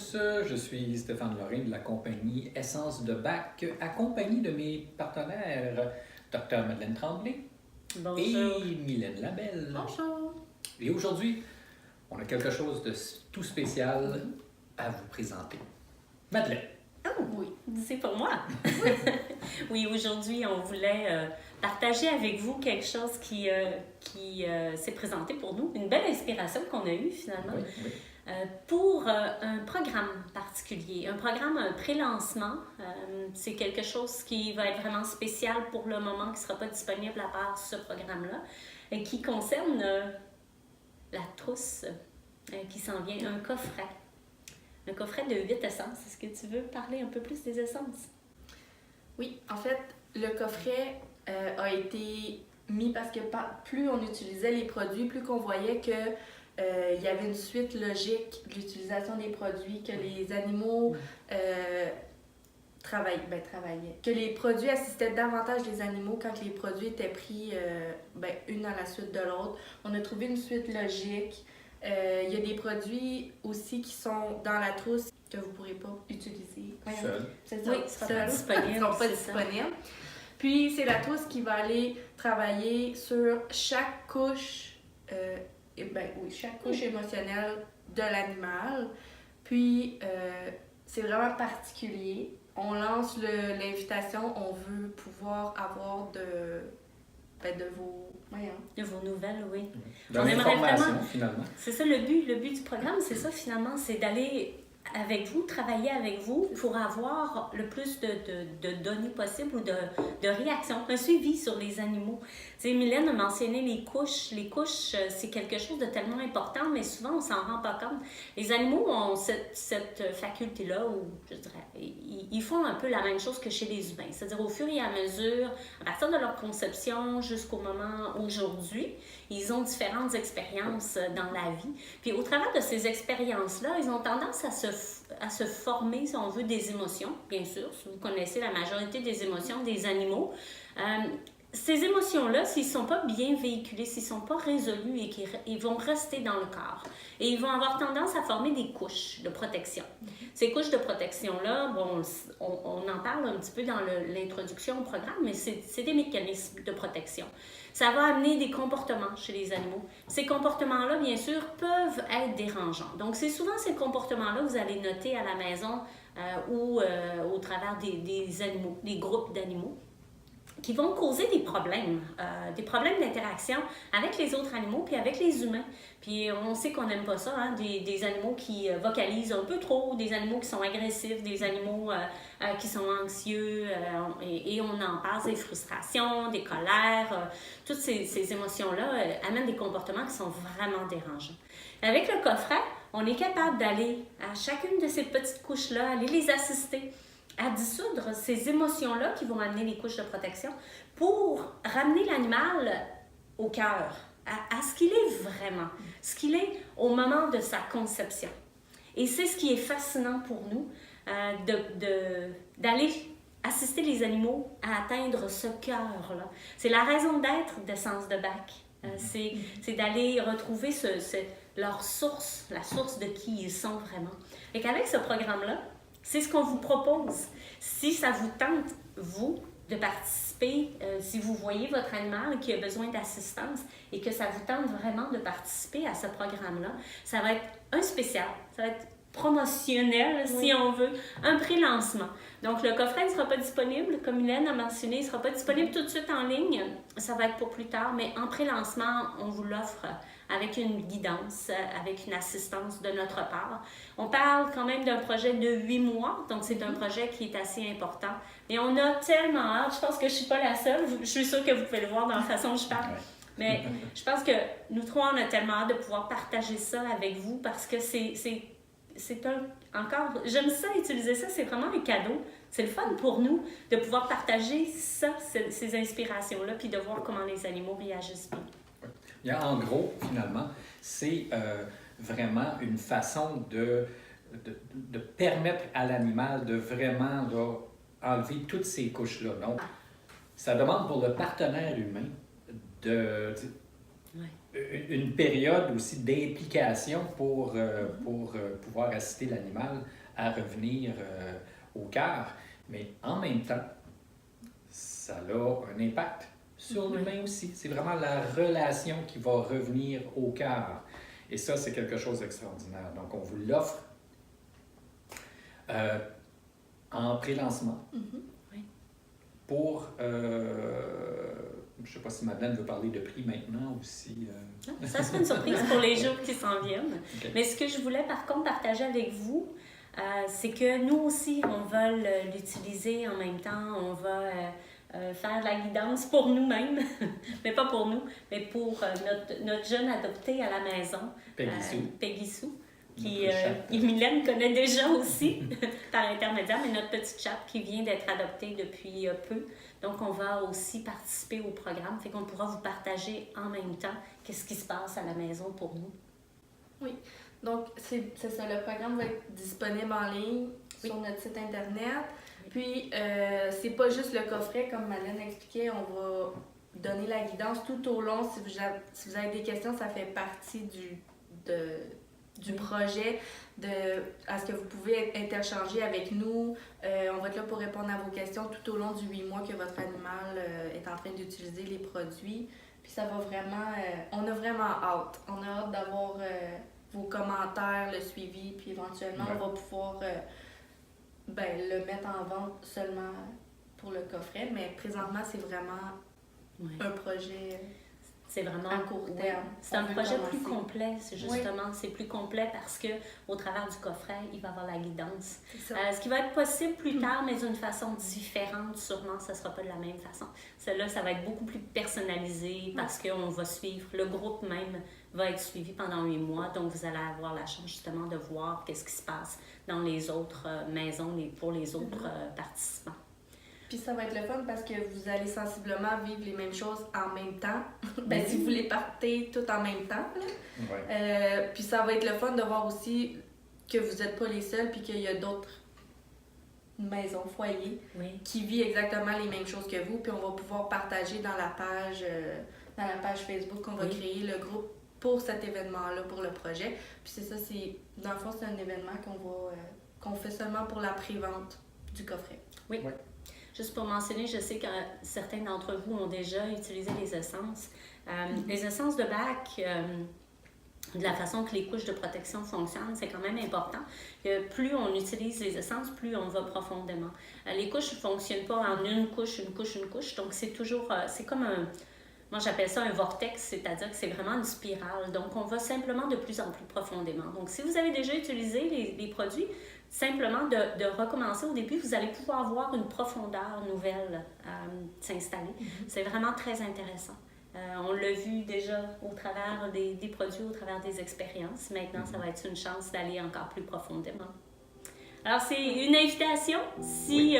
tous, je suis Stéphane Lorrain de la compagnie Essence de Bac, accompagné de mes partenaires Dr Madeleine Tremblay Bonjour. et Mylène Labelle. Bonjour. Et aujourd'hui, on a quelque chose de tout spécial à vous présenter. Madeleine. Oh oui, c'est pour moi. Oui, aujourd'hui, on voulait partager avec vous quelque chose qui s'est présenté pour nous, une belle inspiration qu'on a eue finalement. Oui. Pour un programme particulier, un programme, un pré-lancement. C'est quelque chose qui va être vraiment spécial pour le moment, qui ne sera pas disponible à part ce programme-là, et qui concerne la trousse qui s'en vient, un coffret. Un coffret de 8 essences. Est-ce que tu veux parler un peu plus des essences? Oui, en fait, le coffret a été mis parce que plus on utilisait les produits, plus qu'on voyait que il y avait une suite logique de l'utilisation des produits, que les animaux travaillaient. Que les produits assistaient davantage les animaux quand les produits étaient pris une à la suite de l'autre. On a trouvé une suite logique. Il y a des produits aussi qui sont dans la trousse que vous ne pourrez pas utiliser. Seul. C'est ça, Oui, ça sera pas disponible. Ils ne sont pas c'est ça. disponibles. Puis c'est la trousse qui va aller travailler sur chaque couche, chaque couche émotionnelle de l'animal. Puis c'est vraiment particulier. On lance l'invitation, on veut pouvoir avoir de vos... De vos nouvelles, oui. De On aimerait l'information, vraiment- finalement. C'est ça le but. Le but du programme, c'est ça finalement, c'est d'aller avec vous, travailler avec vous pour avoir le plus de données possibles ou de réactions, un suivi sur les animaux. Tu sais, Mylène a mentionné les couches. Les couches, c'est quelque chose de tellement important, mais souvent, on s'en rend pas compte. Les animaux ont cette faculté-là, où, je dirais, ils font un peu la même chose que chez les humains. C'est-à-dire, au fur et à mesure, à partir de leur conception jusqu'au moment aujourd'hui, ils ont différentes expériences dans la vie. Puis au travers de ces expériences-là, ils ont tendance à se former, si on veut, des émotions, bien sûr. Si vous connaissez la majorité des émotions des animaux, ces émotions-là, s'ils ne sont pas bien véhiculés, s'ils ne sont pas résolus, ils vont rester dans le corps. Et ils vont avoir tendance à former des couches de protection. Ces couches de protection-là, bon, on en parle un petit peu dans l'introduction au programme, mais c'est des mécanismes de protection. Ça va amener des comportements chez les animaux. Ces comportements-là, bien sûr, peuvent être dérangeants. Donc, c'est souvent ces comportements-là que vous allez noter à la maison ou au travers des animaux, des groupes d'animaux, qui vont causer des problèmes d'interaction avec les autres animaux puis avec les humains. Puis on sait qu'on n'aime pas ça, hein? Des animaux qui vocalisent un peu trop, des animaux qui sont agressifs, des animaux qui sont anxieux, et on en passe, des frustrations, des colères. Toutes ces émotions-là amènent des comportements qui sont vraiment dérangeants. Avec le coffret, on est capable d'aller à chacune de ces petites couches-là, aller les assister à dissoudre ces émotions-là qui vont amener les couches de protection pour ramener l'animal au cœur, à ce qu'il est vraiment, ce qu'il est au moment de sa conception. Et c'est ce qui est fascinant pour nous, d'aller assister les animaux à atteindre ce cœur-là. C'est la raison d'être d'Essence de Bac. C'est d'aller retrouver leur source, la source de qui ils sont vraiment. Et qu'avec ce programme-là, c'est ce qu'on vous propose. Si ça vous tente, vous, de participer, si vous voyez votre animal qui a besoin d'assistance et que ça vous tente vraiment de participer à ce programme-là, ça va être un spécial, ça va être promotionnel, si on veut, un pré-lancement. Donc, le coffret ne sera pas disponible, comme Mylène a mentionné, il ne sera pas disponible tout de suite en ligne, ça va être pour plus tard, mais en pré-lancement, on vous l'offre avec une guidance, avec une assistance de notre part. On parle quand même d'un projet de 8 mois, donc c'est un projet qui est assez important. Mais on a tellement hâte, je pense que je ne suis pas la seule, je suis sûre que vous pouvez le voir dans la façon dont je parle. Mais je pense que nous trois, on a tellement hâte de pouvoir partager ça avec vous parce que j'aime ça, utiliser ça, c'est vraiment un cadeau. C'est le fun pour nous de pouvoir partager ça, ces inspirations-là, puis de voir comment les animaux réagissent bien. En gros, finalement, c'est vraiment une façon de permettre à l'animal de vraiment là, enlever toutes ces couches-là. Donc, ça demande pour le partenaire humain une période aussi d'implication pour pouvoir assister l'animal à revenir au cœur. Mais en même temps, ça a un impact sur l'humain aussi. C'est vraiment la relation qui va revenir au cœur. Et ça, c'est quelque chose d'extraordinaire. Donc, on vous l'offre en pré-lancement pour... je ne sais pas si Madeleine veut parler de prix maintenant ou si... Ça sera une surprise pour les jours qui s'en viennent. Okay. Mais ce que je voulais par contre partager avec vous, c'est que nous aussi, on va l'utiliser en même temps. On va faire de la guidance pour nous-mêmes, mais pas pour nous, mais pour notre jeune adopté à la maison, Peggy Sue, qui Mylène connaît déjà aussi par intermédiaire, mais notre petite chatte qui vient d'être adoptée depuis peu. Donc, on va aussi participer au programme, fait qu'on pourra vous partager en même temps qu'est-ce qui se passe à la maison pour nous. Oui, donc c'est ça, le programme va être disponible en ligne sur notre site internet. Puis, c'est pas juste le coffret, comme Madeleine expliquait, on va donner la guidance tout au long. Si vous avez des questions, ça fait partie du projet, à ce que vous pouvez interchanger avec nous. On va être là pour répondre à vos questions tout au long du 8 mois que votre animal est en train d'utiliser les produits. Puis ça va vraiment... on a vraiment hâte. On a hâte d'avoir vos commentaires, le suivi, puis éventuellement, on va pouvoir le mettre en vente seulement pour le coffret. Mais présentement, c'est vraiment un projet... C'est vraiment à court terme. C'est un projet plus complet, justement. C'est plus complet parce que au travers du coffret, il va y avoir la guidance. Ce qui va être possible plus tard, mais d'une façon différente, sûrement, ça ne sera pas de la même façon. Celle-là, ça va être beaucoup plus personnalisé parce qu'on va suivre. Le groupe même va être suivi pendant 8 mois, donc vous allez avoir la chance justement de voir qu'est-ce qui se passe dans les autres maisons pour les autres participants. Puis ça va être le fun parce que vous allez sensiblement vivre les mêmes choses en même temps. Si vous les partez tout en même temps. Puis ça va être le fun de voir aussi que vous n'êtes pas les seuls puis qu'il y a d'autres maisons, foyers qui vivent exactement les mêmes choses que vous. Puis on va pouvoir partager dans la page Facebook qu'on va créer, le groupe pour cet événement-là, pour le projet. Puis c'est ça, dans le fond, c'est un événement qu'on fait seulement pour la pré-vente du coffret. Oui. Juste pour mentionner, je sais que certains d'entre vous ont déjà utilisé les essences. Les essences de bac, de la façon que les couches de protection fonctionnent, c'est quand même important. Que plus on utilise les essences, plus on va profondément. Les couches ne fonctionnent pas en une couche. Donc c'est toujours, c'est comme moi j'appelle ça un vortex, c'est-à-dire que c'est vraiment une spirale. Donc on va simplement de plus en plus profondément. Donc si vous avez déjà utilisé les produits, simplement de recommencer au début, vous allez pouvoir voir une profondeur nouvelle s'installer. C'est vraiment très intéressant. On l'a vu déjà au travers des produits, au travers des expériences. Maintenant, ça va être une chance d'aller encore plus profondément. Alors, c'est une invitation. Si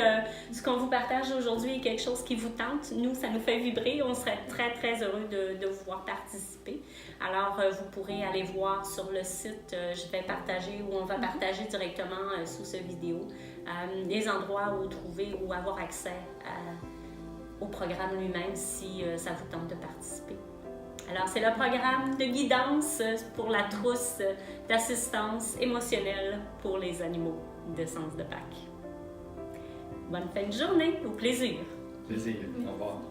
ce qu'on vous partage aujourd'hui est quelque chose qui vous tente, nous, ça nous fait vibrer. On serait très, très heureux de vous voir participer. Alors, vous pourrez aller voir sur le site, je vais partager ou on va partager directement sous cette vidéo les endroits où trouver ou avoir accès au programme lui-même si ça vous tente de participer. Alors, c'est le programme de guidance pour la trousse d'assistance émotionnelle pour les animaux de Sens de Pâques. Bonne fin de journée, au plaisir. Plaisir, au revoir.